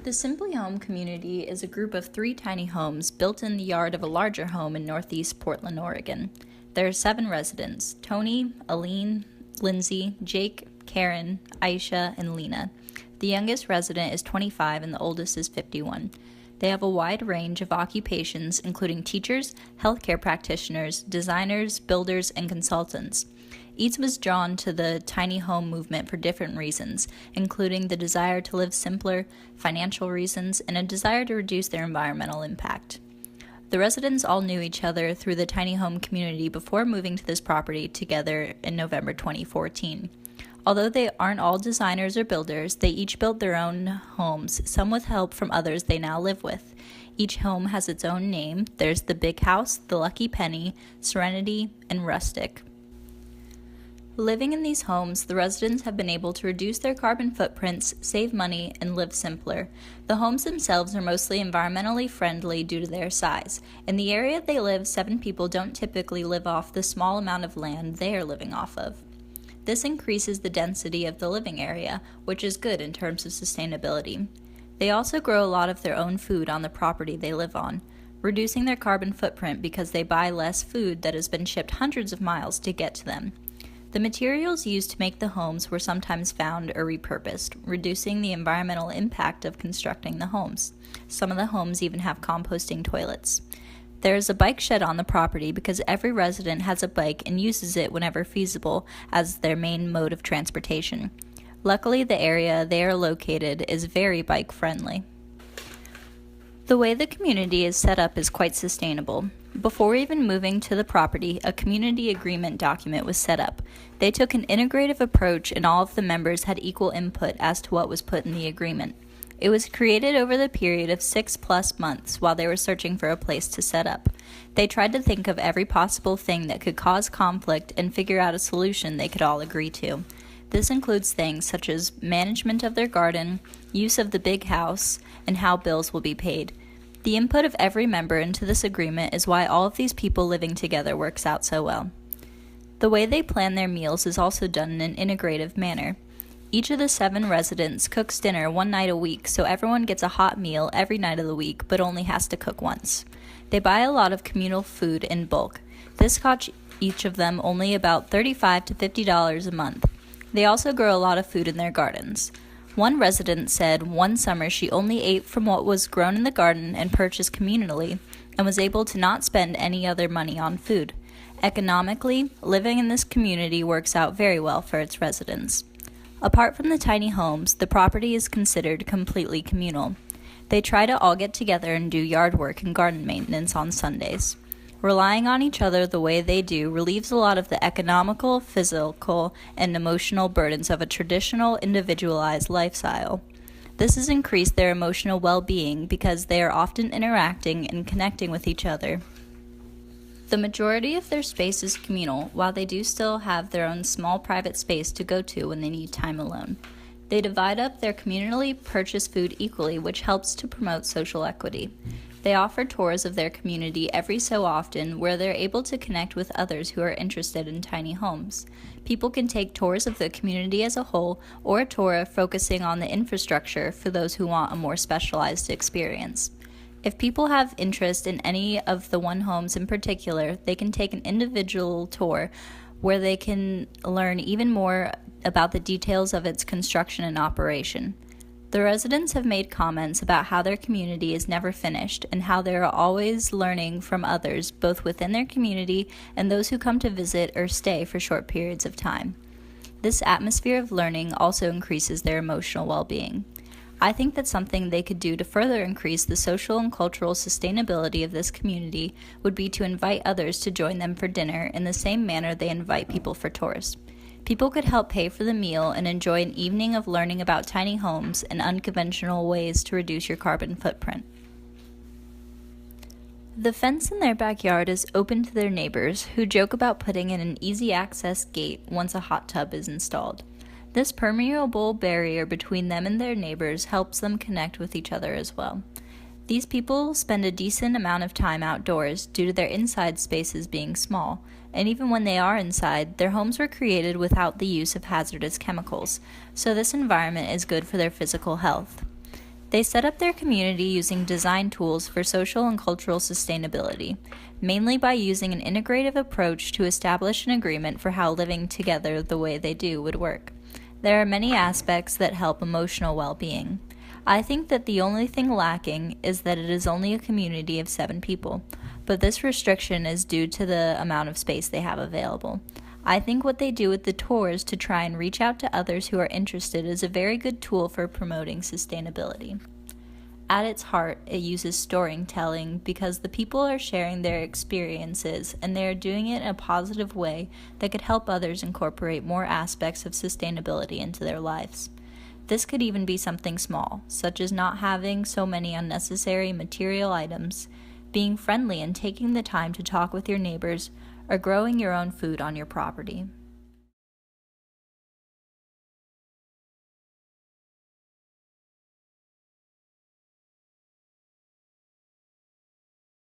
The Simply Home community is a group of 3 tiny homes built in the yard of a larger home in northeast Portland, Oregon. There are 7 residents: Tony, Aline, Lindsay, Jake, Karen, Aisha, and Lena. The youngest resident is 25 and the oldest is 51. They have a wide range of occupations, including teachers, healthcare practitioners, designers, builders, and consultants. Each was drawn to the tiny home movement for different reasons, including the desire to live simpler, financial reasons, and a desire to reduce their environmental impact. The residents all knew each other through the tiny home community before moving to this property together in November 2014. Although they aren't all designers or builders, they each built their own homes, some with help from others they now live with. Each home has its own name. There's the Big House, the Lucky Penny, Serenity, and Rustic. Living in these homes, the residents have been able to reduce their carbon footprints, save money, and live simpler. The homes themselves are mostly environmentally friendly due to their size. In the area they live, 7 people don't typically live off the small amount of land they are living off of. This increases the density of the living area, which is good in terms of sustainability. They also grow a lot of their own food on the property they live on, reducing their carbon footprint because they buy less food that has been shipped hundreds of miles to get to them. The materials used to make the homes were sometimes found or repurposed, reducing the environmental impact of constructing the homes. Some of the homes even have composting toilets. There is a bike shed on the property because every resident has a bike and uses it whenever feasible as their main mode of transportation. Luckily, the area they are located is very bike-friendly. The way the community is set up is quite sustainable. Before even moving to the property, a community agreement document was set up. They took an integrative approach and all of the members had equal input as to what was put in the agreement. It was created over the period of 6+ months while they were searching for a place to set up. They tried to think of every possible thing that could cause conflict and figure out a solution they could all agree to. This includes things such as management of their garden, use of the big house, and how bills will be paid. The input of every member into this agreement is why all of these people living together works out so well. The way they plan their meals is also done in an integrative manner. Each of the 7 residents cooks dinner 1 night a week, so everyone gets a hot meal every night of the week, but only has to cook once. They buy a lot of communal food in bulk. This costs each of them only about $35 to $50 a month. They also grow a lot of food in their gardens. One resident said one summer she only ate from what was grown in the garden and purchased communally, and was able to not spend any other money on food. Economically, living in this community works out very well for its residents. Apart from the tiny homes, the property is considered completely communal. They try to all get together and do yard work and garden maintenance on Sundays. Relying on each other the way they do relieves a lot of the economical, physical, and emotional burdens of a traditional, individualized lifestyle. This has increased their emotional well-being because they are often interacting and connecting with each other. The majority of their space is communal, while they do still have their own small private space to go to when they need time alone. They divide up their communally purchased food equally, which helps to promote social equity. They offer tours of their community every so often where they're able to connect with others who are interested in tiny homes. People can take tours of the community as a whole or a tour focusing on the infrastructure for those who want a more specialized experience. If people have interest in any of the 1 homes in particular, they can take an individual tour where they can learn even more about the details of its construction and operation. The residents have made comments about how their community is never finished and how they are always learning from others, both within their community and those who come to visit or stay for short periods of time. This atmosphere of learning also increases their emotional well-being. I think that something they could do to further increase the social and cultural sustainability of this community would be to invite others to join them for dinner in the same manner they invite people for tours. People could help pay for the meal and enjoy an evening of learning about tiny homes and unconventional ways to reduce your carbon footprint. The fence in their backyard is open to their neighbors, who joke about putting in an easy access gate once a hot tub is installed. This permeable barrier between them and their neighbors helps them connect with each other as well. These people spend a decent amount of time outdoors due to their inside spaces being small, and even when they are inside, their homes were created without the use of hazardous chemicals, so this environment is good for their physical health. They set up their community using design tools for social and cultural sustainability, mainly by using an integrative approach to establish an agreement for how living together the way they do would work. There are many aspects that help emotional well-being. I think that the only thing lacking is that it is only a community of 7 people, but this restriction is due to the amount of space they have available. I think what they do with the tours to try and reach out to others who are interested is a very good tool for promoting sustainability. At its heart, it uses storytelling because the people are sharing their experiences and they are doing it in a positive way that could help others incorporate more aspects of sustainability into their lives. This could even be something small, such as not having so many unnecessary material items, being friendly and taking the time to talk with your neighbors, or growing your own food on your property.